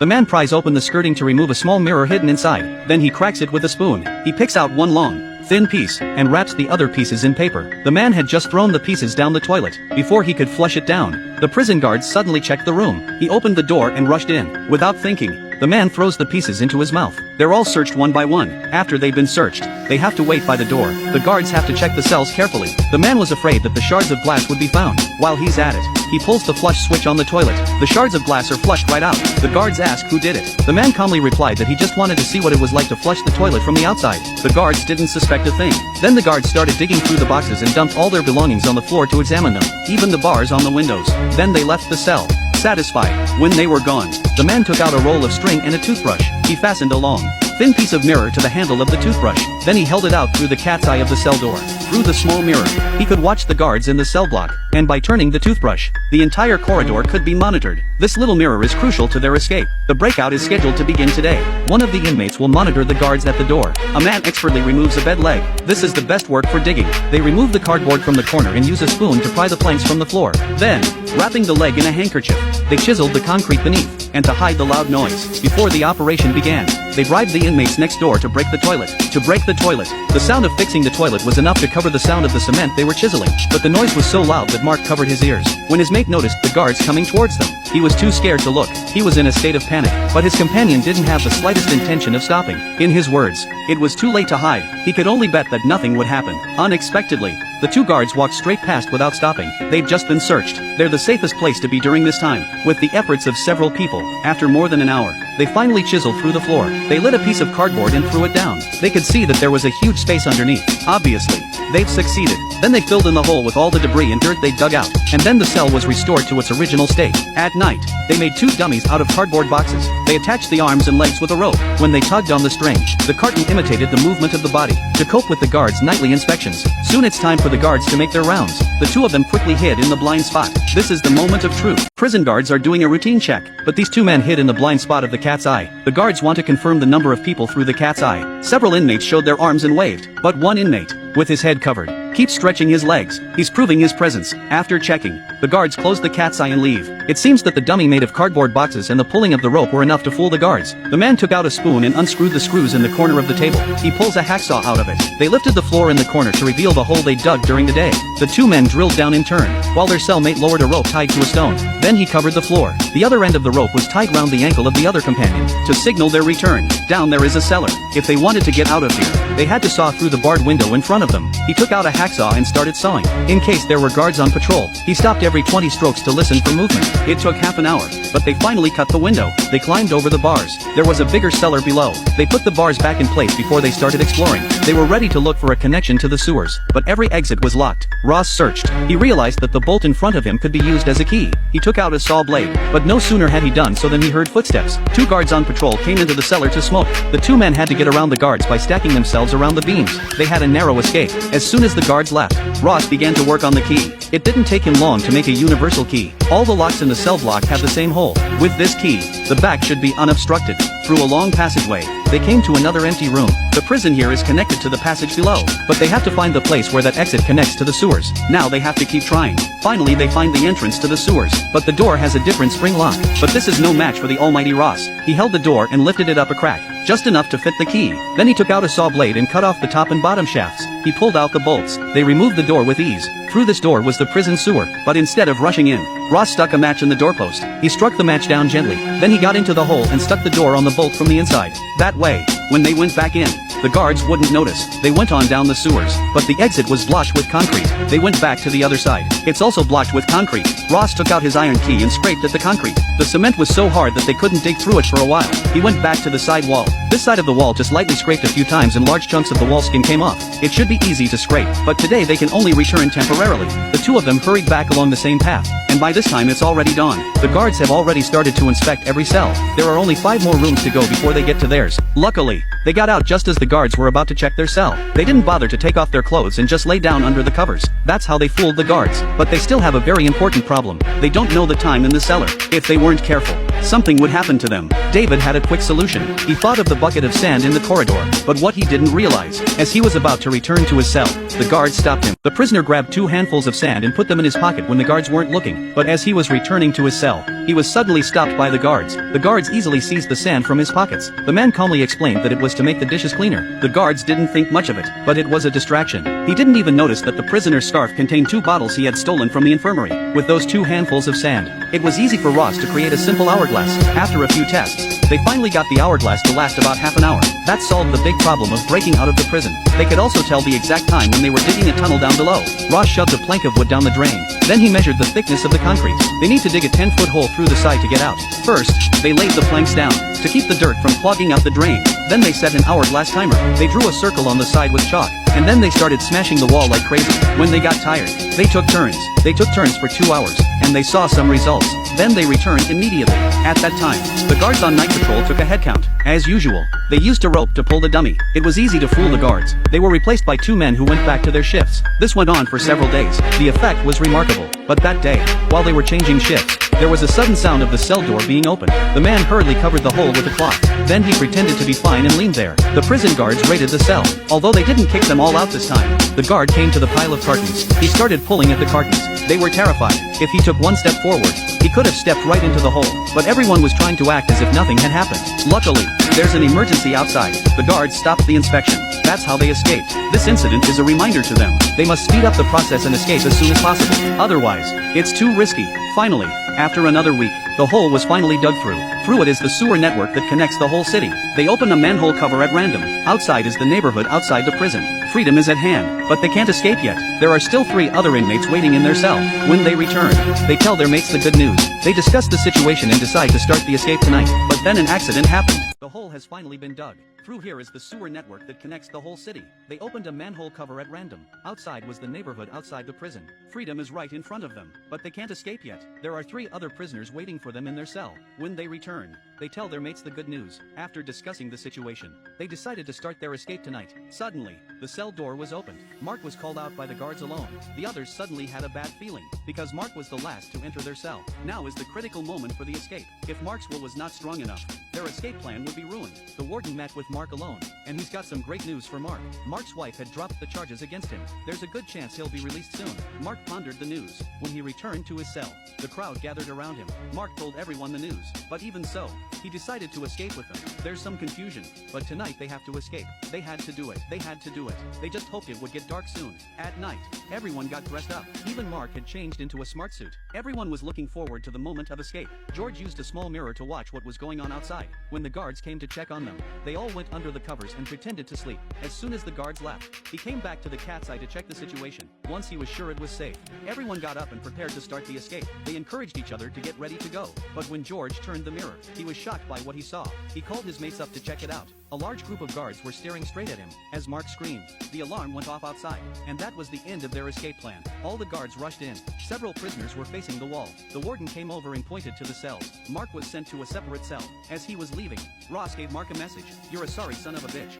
The man pries open the skirting to remove a small mirror hidden inside, then he cracks it with a spoon. He picks out one long, thin piece, and wraps the other pieces in paper. The man had just thrown the pieces down the toilet. Before he could flush it down, the prison guards suddenly checked the room. He opened the door and rushed in. Without thinking, the man throws the pieces into his mouth. They're all searched one by one. After they've been searched, they have to wait by the door. The guards have to check the cells carefully. The man was afraid that the shards of glass would be found. While he's at it, he pulls the flush switch on the toilet. The shards of glass are flushed right out. The guards ask who did it. The man calmly replied that he just wanted to see what it was like to flush the toilet from the outside. The guards didn't suspect a thing. Then the guards started digging through the boxes and dumped all their belongings on the floor to examine them, even the bars on the windows. Then they left the cell. Satisfied. When they were gone, the man took out a roll of string and a toothbrush. He fastened a long, thin piece of mirror to the handle of the toothbrush. Then he held it out through the cat's eye of the cell door. Through the small mirror, he could watch the guards in the cell block, and by turning the toothbrush, the entire corridor could be monitored. This little mirror is crucial to their escape. The breakout is scheduled to begin today. One of the inmates will monitor the guards at the door. A man expertly removes a bed leg. This is the best work for digging. They remove the cardboard from the corner and use a spoon to pry the planks from the floor. Then, wrapping the leg in a handkerchief, they chiseled the concrete beneath, and to hide the loud noise. Before the operation began, they bribed the inmates next door to break the toilet. To break the toilet, the sound of fixing the toilet was enough to cover the sound of the cement they were chiseling, but the noise was so loud that Mark covered his ears. When his mate noticed the guards coming towards them, he was too scared to look. He was in a state of panic, but his companion didn't have the slightest intention of stopping. In his words, it was too late to hide. He could only bet that nothing would happen. Unexpectedly, the two guards walked straight past without stopping. They'd just been searched. They're the safest place to be during this time. With the efforts of several people, after more than an hour, they finally chiseled through the floor. They lit a piece of cardboard and threw it down. They could see that there was a huge space underneath. Obviously, they've succeeded. Then they filled in the hole with all the debris and dirt they'd dug out, and then the cell was restored to its original state. At night, they made two dummies out of cardboard boxes. They attached the arms and legs with a rope. When they tugged on the string, the carton imitated the movement of the body. To cope with the guards' nightly inspections, soon it's time for the guards to make their rounds. The two of them quickly hid in the blind spot. This is the moment of truth. Prison guards are doing a routine check, but these two men hid in the blind spot of the cat's eye. The guards want to confirm the number of people through the cat's eye. Several inmates showed their arms and waved, but one inmate, with his head covered, keeps stretching his legs. He's proving his presence. After checking, the guards close the cat's eye and leave. It seems that the dummy made of cardboard boxes and the pulling of the rope were enough to fool the guards. The man took out a spoon and unscrewed the screws in the corner of the table. He pulls a hacksaw out of it. They lifted the floor in the corner to reveal the hole they dug during the day. The two men drilled down in turn, while their cellmate lowered a rope tied to a stone. Then he covered the floor. The other end of the rope was tied round the ankle of the other companion, to signal their return. Down there is a cellar. If they wanted to get out of here, they had to saw through the barred window in front of them. He took out a hacksaw and started sawing. In case there were guards on patrol, he stopped every 20 strokes to listen for movement. It took half an hour, but they finally cut the window. They climbed over the bars. There was a bigger cellar below. They put the bars back in place before they started exploring. They were ready to look for a connection to the sewers, but every exit was locked. Ross searched. He realized that the bolt in front of him could be used as a key. He took out a saw blade, but no sooner had he done so than he heard footsteps. Two guards on patrol came into the cellar to smoke. The two men had to get around the guards by stacking themselves around the beams. They had a narrow escape. As soon as the guards left, Ross began to work on the key. It didn't take him long to make a universal key. All the locks in the cell block have the same hole. With this key, the back should be unobstructed. Through a long passageway, they came to another empty room. The prison here is connected to the passage below, but they have to find the place where that exit connects to the sewers. Now they have to keep trying. Finally they find the entrance to the sewers, but the door has a different spring lock. But this is no match for the almighty Ross. He held the door and lifted it up a crack, just enough to fit the key. Then he took out a saw blade and cut off the top and bottom shafts. He pulled out the bolts. They removed the door with ease. Through this door was the prison sewer, but instead of rushing in, Ross stuck a match in the doorpost. He struck the match down gently. Then he got into the hole and stuck the door on the bolt from the inside. That way, when they went back in, the guards wouldn't notice. They went on down the sewers, but the exit was blocked with concrete. They went back to the other side. It's also blocked with concrete. Ross took out his iron key and scraped at the concrete. The cement was so hard that they couldn't dig through it for a while. He went back to the side wall. This side of the wall just lightly scraped a few times and large chunks of the wall skin came off. It should be easy to scrape, but today they can only return temporarily. The two of them hurried back along the same path, and by this time it's already dawn. The guards have already started to inspect every cell. There are only 5 more rooms to go before they get to theirs. Luckily, They got out just as the guards were about to check their cell. They didn't bother to take off their clothes and just lay down under the covers. That's how they fooled the guards. But they still have a very important problem. They don't know the time in the cellar. If they weren't careful, something would happen to them. David had a quick solution. He thought of the bucket of sand in the corridor. But what he didn't realize, as he was about to return to his cell, the guards stopped him. The prisoner grabbed 2 handfuls of sand and put them in his pocket when the guards weren't looking. But as he was returning to his cell, he was suddenly stopped by the guards. The guards easily seized the sand from his pockets. The man calmly explained that it was to make the dishes cleaner. The guards didn't think much of it, but it was a distraction. He didn't even notice that the prisoner's scarf contained 2 bottles he had stolen from the infirmary. With those 2 handfuls of sand, it was easy for Ross to create a simple hourglass. After a few tests, they finally got the hourglass to last about half an hour. That solved the big problem of breaking out of the prison. They could also tell the exact time when they were digging a tunnel down below. Ross shoved a plank of wood down the drain. Then he measured the thickness of the concrete. They need to dig a 10-foot hole through the side to get out. First, they laid the planks down to keep the dirt from clogging out the drain. Then they set an hourglass timer. They drew a circle on the side with chalk, and then they started smashing the wall like crazy. When they got tired, they took turns. They took turns for 2 hours, and they saw some results. Then they returned immediately. At that time, the guards on night patrol took a head count. As usual, they used a rope to pull the dummy. It was easy to fool the guards. They were replaced by 2 men who went back to their shifts. This went on for several days. The effect was remarkable. But that day, while they were changing shifts, there was a sudden sound of the cell door being opened. The man hurriedly covered the hole with a cloth. Then he pretended to be fine and leaned there. The prison guards raided the cell. Although they didn't kick them all out this time, the guard came to the pile of cartons. He started pulling at the cartons. They were terrified. If he took 1 step forward, he could have stepped right into the hole. But everyone was trying to act as if nothing had happened. Luckily, there's an emergency outside. The guards stopped the inspection. That's how they escaped. This incident is a reminder to them. They must speed up the process and escape as soon as possible. Otherwise, it's too risky. Finally, after another week, the hole was finally dug through. Through it is the sewer network that connects the whole city. They open a manhole cover at random. Outside is the neighborhood outside the prison. Freedom is at hand, but they can't escape yet. There are still 3 other inmates waiting in their cell. When they return, they tell their mates the good news. They discuss the situation and decide to start the escape tonight. But then an accident happened. The hole has finally been dug. Through here is the sewer network that connects the whole city. They opened a manhole cover at random. Outside was the neighborhood outside the prison. Freedom is right in front of them, but they can't escape yet. There are 3 other prisoners waiting for them in their cell. When they return, they tell their mates the good news. After discussing the situation, they decided to start their escape tonight. Suddenly, the cell door was opened. Mark was called out by the guards alone. The others suddenly had a bad feeling, because Mark was the last to enter their cell. Now is the critical moment for the escape. If Mark's will was not strong enough, their escape plan would be ruined. The warden met with Mark alone, and he's got some great news for Mark. Mark's wife had dropped the charges against him. There's a good chance he'll be released soon. Mark pondered the news. When he returned to his cell, the crowd gathered around him. Mark told everyone the news, but even so, he decided to escape with them. There's some confusion, but tonight they have to escape. They had to do it. They had to do it. They just hoped it would get dark soon. At night, everyone got dressed up. Even Mark had changed into a smart suit. Everyone was looking forward to the moment of escape. George used a small mirror to watch what was going on outside. When the guards came to check on them, they all went under the covers and pretended to sleep. As soon as the guards left, he came back to the cat's eye to check the situation. Once he was sure it was safe, everyone got up and prepared to start the escape. They encouraged each other to get ready to go. But when George turned the mirror, he was shocked by what he saw. He called his mates up to check it out. A large group of guards were staring straight at him. As Mark screamed, the alarm went off outside. And that was the end of their escape plan. All the guards rushed in. Several prisoners were facing the wall. The warden came over and pointed to the cells. Mark was sent to a separate cell. As he was leaving, Ross gave Mark a message. "You're a sorry son of a bitch."